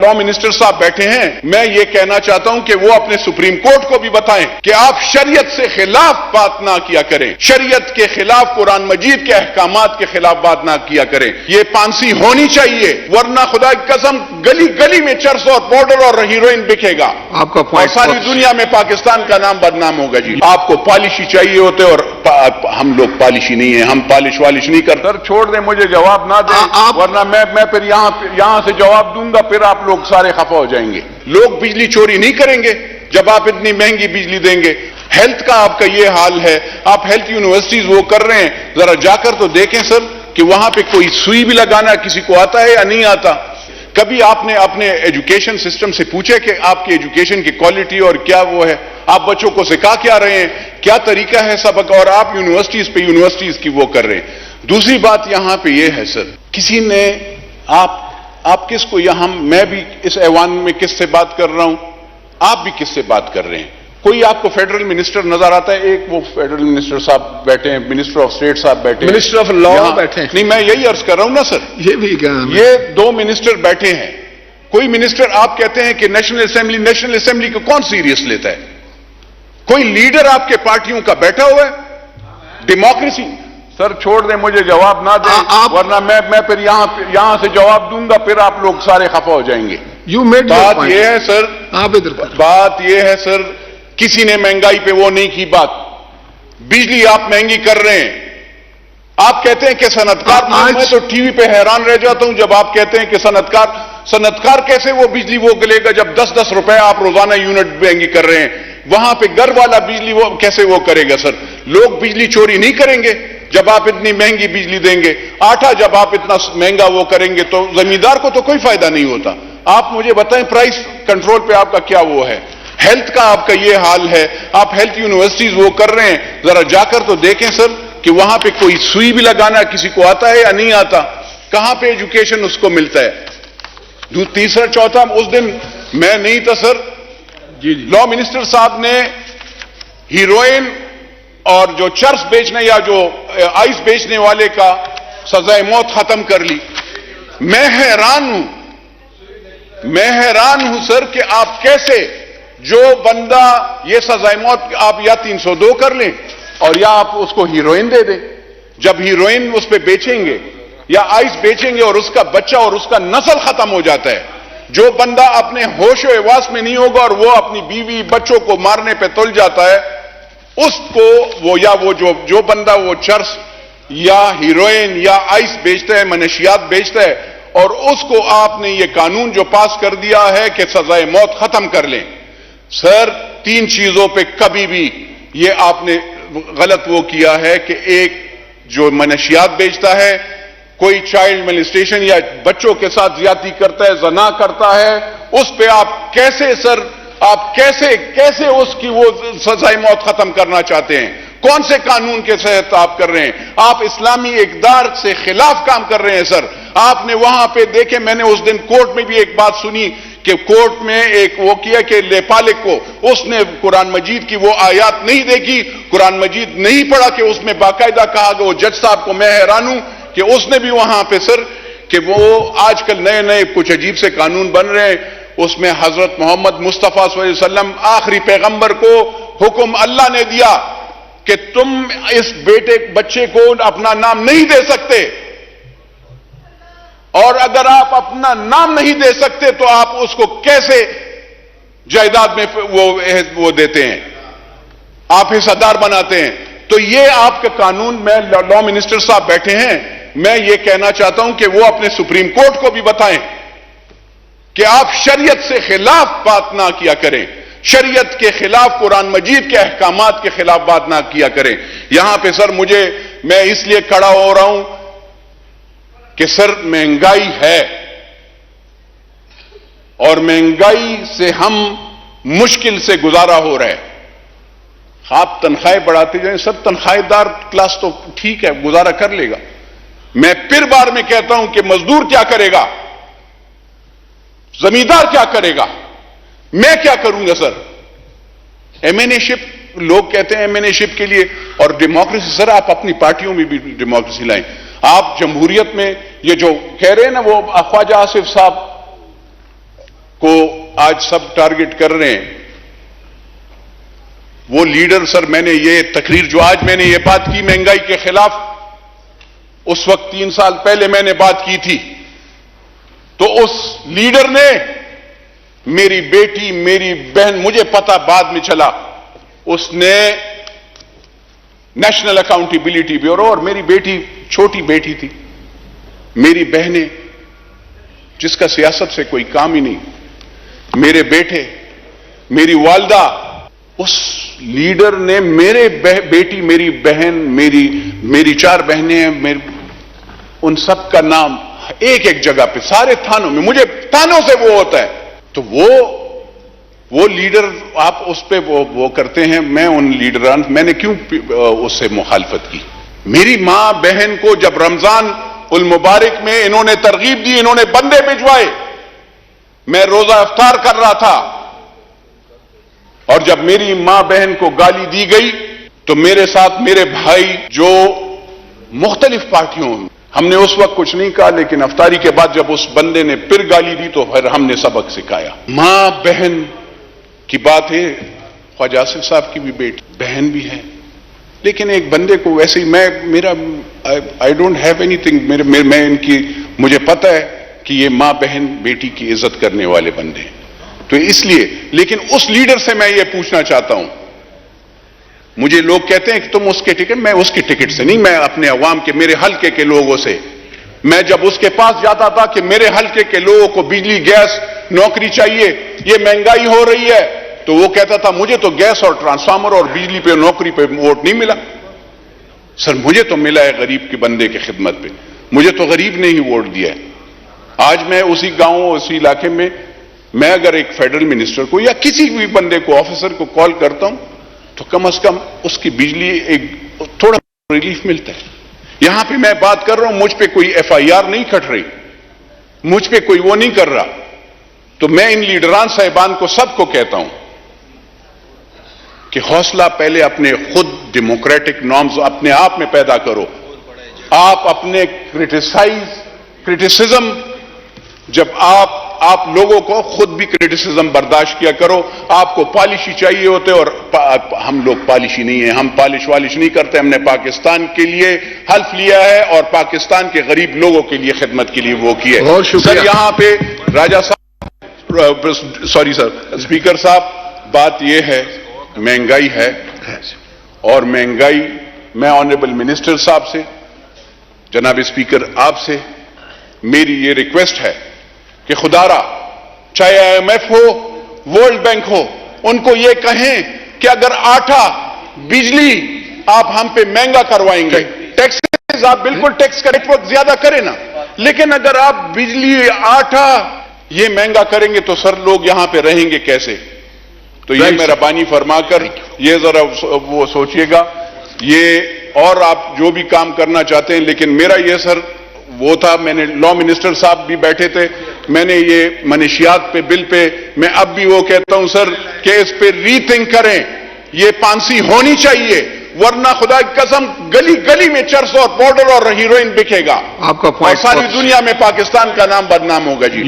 Law minister साहब बैठे हैं, मैं ये कहना चाहता हूं कि वो अपने सुप्रीम कोर्ट को भी बताएं कि आप शरीयत से खिलाफ बात ना किया करें, शरीयत के खिलाफ, कुरान मजीद के अहकामात के खिलाफ बात ना किया करें। ये पांसी होनी चाहिए, वरना खुदा की कसम गली गली में चरस और पाउडर और हीरोइन बिकेगा आपका और सारी दुनिया में पाकिस्तान का नाम बदनाम होगा। जी, आपको पॉलिशी चाहिए होते और हम लोग पॉलिशी नहीं है, हम पॉलिश वालिश नहीं करते। सर छोड़ दें, मुझे जवाब ना दें, वरना मैं फिर यहां से जवाब दूंगा, फिर आप लोग सारे खफा हो जाएंगे। लोग बिजली चोरी नहीं करेंगे जब आप इतनी महंगी बिजली देंगे। हेल्थ का आपका ये हाल है, आप हेल्थ यूनिवर्सिटीज वो कर रहे हैं, जरा जाकर तो देखें सर कि वहां पे कोई सुई भी लगाना किसी को आता है या नहीं आता। कभी आपने अपने एजुकेशन सिस्टम से पूछे कि आपकी एजुकेशन की क्वालिटी और क्या वो है, आप बच्चों को सिखा क्या रहे हैं, क्या तरीका है सबक, और आप यूनिवर्सिटीज की वो कर रहे हैं। दूसरी बात यहां पे ये है सर, किसी ने आप किसको यहां, मैं भी इस ऐवान में किससे बात कर रहा हूं, आप भी किससे बात कर रहे हैं। कोई आपको फेडरल मिनिस्टर नजर आता है? एक वो फेडरल मिनिस्टर साहब बैठे हैं, मिनिस्टर ऑफ स्टेट साहब बैठे हैं, मिनिस्टर ऑफ लॉ बैठे हैं। नहीं, मैं यही अर्ज कर रहा हूं ना सर, ये भी ये दो मिनिस्टर बैठे हैं। कोई मिनिस्टर, आप कहते हैं कि नेशनल असेंबली को कौन सीरियस लेता है? कोई लीडर आपके पार्टियों का बैठा हुआ है? डेमोक्रेसी। सर छोड़ दें, मुझे जवाब ना दें, वरना मैं फिर यहां से जवाब दूंगा, फिर आप लोग सारे खफा हो जाएंगे। बात यह है सर, आप इधर बात यह है सर, किसी ने महंगाई पे वो नहीं की बात। बिजली आप महंगी कर रहे हैं। आप कहते हैं कि सनतकार, मैं तो टीवी पे हैरान रह जाता हूं जब आप कहते हैं कि सनतकार कैसे वो बिजली वो गलेगा जब 10-10 रुपए आप रोजाना यूनिट महंगी कर रहे हैं। वहां पे घर वाला बिजली वो कैसे वो करेगा सर? लोग बिजली चोरी नहीं करेंगे जब आप इतनी महंगी बिजली देंगे। आटा जब आप इतना महंगा वो करेंगे तो जमींदार को तो कोई फायदा नहीं होता। आप मुझे बताएं प्राइस कंट्रोल पे आपका क्या वो है? हेल्थ का आपका ये हाल है, आप हेल्थ यूनिवर्सिटीज वो कर रहे हैं, जरा जाकर तो देखें सर कि वहां पे कोई सुई भी लगाना किसी को आता है या नहीं आता। कहां पे एजुकेशन उसको मिलता है? तीसरा चौथा, उस दिन मैं नहीं था सर, लॉ मिनिस्टर साहब ने हीरोइन और जो चर्स बेचने या जो आइस बेचने वाले का सजाए मौत खत्म कर ली। मैं हैरान हूं सर कि आप कैसे, जो बंदा ये सजाए मौत आप या 302 कर लें और या आप उसको हीरोइन दे दें। जब हीरोइन उस पे बेचेंगे या आइस बेचेंगे और उसका बच्चा और उसका नस्ल खत्म हो जाता है, जो बंदा अपने होश व हवास में नहीं होगा और वो अपनी बीवी बच्चों को मारने पे तुल जाता है, उसको वो या वो जो बंदा वो चर्स या हीरोइन या आइस बेचता है, मनशियात बेचता है, और उसको आपने ये कानून जो पास कर दिया है कि सजाए मौत खत्म कर लें। सर 3 चीजों पे कभी भी ये आपने गलत वो किया है कि एक जो मनशियात बेचता है, कोई चाइल्ड मोलेस्टेशन या बच्चों के साथ ज्यादती करता है, जना करता है, उस पे आप कैसे सर, आप कैसे उसकी वो सजाए मौत खत्म करना चाहते हैं? कौन से कानून के तहत आप कर रहे हैं? आप इस्लामी इक़दार से खिलाफ काम कर रहे हैं सर। आपने वहां पे देखे, मैंने उस दिन कोर्ट में भी एक बात सुनी कि कोर्ट में एक वो किया कि लेपालिक को उसने कुरान मजीद की वो आयत नहीं देखी, कुरान मजीद नहीं पढ़ा कि उसमें बाकायदा कहा गया। वो जज साहब को मैं हैरान हूं कि उसने भी वहां पे सर कि वो आजकल नए नए कुछ अजीब से कानून बन रहे हैं, उसमें हजरत मोहम्मद मुस्तफा सल्लल्लाहु अलैहि वसल्लम आखिरी पैगंबर को हुक्म अल्लाह ने दिया कि तुम इस बच्चे को अपना नाम नहीं दे सकते, और अगर आप अपना नाम नहीं दे सकते तो आप उसको कैसे जायदाद में वो देते हैं, आप हिस्सेदार बनाते हैं? तो ये आपका कानून, मैं लॉ मिनिस्टर साहब बैठे हैं, मैं ये कहना चाहता हूं कि वो अपने सुप्रीम कोर्ट को भी बताएं कि आप शरीयत से खिलाफ बात ना किया करें, शरीयत के खिलाफ, कुरान मजीद के अहकामात के खिलाफ बात ना किया करें। यहां पे सर मैं इसलिए खड़ा हो रहा हूं कि सर महंगाई है और महंगाई से हम मुश्किल से गुजारा हो रहा है। आप तनख्वाहें बढ़ाते जाएं सर, तनख्वाहदार क्लास तो ठीक है, गुजारा कर लेगा। मैं फिर बार में कहता हूं कि मजदूर क्या करेगा, जमींदार क्या करेगा, मैं क्या करूंगा सर? एमएनएशिप, लोग कहते हैं एमएनएशिप के लिए, और डेमोक्रेसी सर आप अपनी पार्टियों में भी डेमोक्रेसी लाएं। आप जमहूरियत में ये जो कह रहे हैं ना, वो ख्वाजा आसिफ साहब, کو آج سب ٹارگٹ کر رہے ہیں. وہ لیڈر سر، میں نے یہ تقریر جو آج میں نے یہ بات کی مہنگائی کے خلاف، اس وقت 3 سال پہلے میں نے بات کی تھی. تو اس لیڈر نے میری بیٹی، میری بہن، مجھے پتا بعد میں چلا، اس نے نیشنل اکاؤنٹیبلٹی بیورو، اور میری بیٹی چھوٹی بیٹی تھی، میری بہنیں جس کا سیاست سے کوئی کام ہی نہیں، میرے بیٹے، میری والدہ، اس لیڈر نے میرے بیٹی، میری بہن، میری 4 بہنیں ہیں، ان سب کا نام ایک ایک جگہ پہ سارے تھانوں میں، مجھے تھانوں سے وہ ہوتا ہے. تو وہ لیڈر آپ اس پہ وہ کرتے ہیں. میں ان لیڈران، میں نے کیوں اس سے مخالفت کی؟ میری ماں بہن کو جب رمضان المبارک میں انہوں نے ترغیب دی، انہوں نے بندے بھجوائے، میں روزہ افطار کر رہا تھا، اور جب میری ماں بہن کو گالی دی گئی تو میرے ساتھ میرے بھائی جو مختلف پارٹیوں، ہم نے اس وقت کچھ نہیں کہا، لیکن افطاری کے بعد جب اس بندے نے پھر گالی دی تو پھر ہم نے سبق سکھایا. ماں بہن کی بات ہے، خواجہ آصف صاحب کی بھی بیٹی بہن بھی ہے، لیکن ایک بندے کو ویسے ہی میرا I don't have any thing, میں ان کی، مجھے پتہ ہے کہ یہ ماں بہن بیٹی کی عزت کرنے والے بندے ہیں. تو اس لیے، لیکن اس لیڈر سے میں یہ پوچھنا چاہتا ہوں، مجھے لوگ کہتے ہیں کہ تم اس کے ٹکٹ، میں اس کی ٹکٹ سے نہیں، میں اپنے عوام کے، میرے حلقے کے لوگوں سے، میں جب اس کے پاس جاتا تھا کہ میرے حلقے کے لوگوں کو بجلی، گیس، نوکری چاہیے، یہ مہنگائی ہو رہی ہے، تو وہ کہتا تھا مجھے تو گیس اور ٹرانسفارمر اور بجلی پہ، نوکری پہ ووٹ نہیں ملا. سر مجھے تو ملا ہے غریب کے بندے کی خدمت پہ، مجھے تو غریب نے ہی ووٹ دیا ہے. آج میں اسی گاؤں، اسی علاقے میں اگر ایک فیڈرل منسٹر کو یا کسی بھی بندے کو، آفیسر کو کال کرتا ہوں تو کم از کم اس کی بجلی ایک تھوڑا ریلیف ملتا ہے. یہاں پہ میں بات کر رہا ہوں، مجھ پہ کوئی FIR نہیں کٹ رہی، مجھ پہ کوئی وہ نہیں کر رہا. تو میں ان لیڈران صاحبان کو، سب کو کہتا ہوں کہ حوصلہ پہلے اپنے خود ڈیموکریٹک نارمز اپنے آپ میں پیدا کرو. آپ اپنے کرٹیسزم، جب آپ لوگوں کو خود بھی کرٹیسزم برداشت کیا کرو. آپ کو پالشی چاہیے ہوتے، اور ہم لوگ پالشی نہیں ہیں، ہم پالش والش نہیں کرتے. ہم نے پاکستان کے لیے حلف لیا ہے اور پاکستان کے غریب لوگوں کے لیے خدمت کے لیے وہ کی ہے. سر یہاں پہ راجہ صاحب، سوری سر، اسپیکر صاحب، بات یہ ہے مہنگائی ہے، اور مہنگائی، میں آنریبل منسٹر صاحب سے، جناب اسپیکر آپ سے میری یہ ریکویسٹ ہے کہ خدا را، چاہے IMF ہو، ورلڈ بینک ہو، ان کو یہ کہیں کہ اگر آٹا، بجلی آپ ہم پہ مہنگا کروائیں گے، ٹیکسز آپ بالکل ٹیکس کا ریٹ ورک زیادہ کریں نا، لیکن اگر آپ بجلی، آٹا یہ مہنگا کریں گے تو سر لوگ یہاں پہ رہیں گے کیسے؟ تو یہ مہربانی فرما کر یہ ذرا وہ سوچئے گا. یہ اور آپ جو بھی کام کرنا چاہتے ہیں، لیکن میرا یہ سر وہ تھا، میں نے لا منسٹر صاحب بھی بیٹھے تھے، میں نے یہ منشیات پہ، بل پہ، میں اب بھی وہ کہتا ہوں سر کہ اس پہ ری تھنک کریں. یہ پانسی ہونی چاہیے، ورنہ خدا کی قسم گلی گلی میں چرس اور پاؤڈر اور ہیروئن بکے گا، آپ کا اور ساری دنیا میں پاکستان کا نام بدنام ہوگا. جی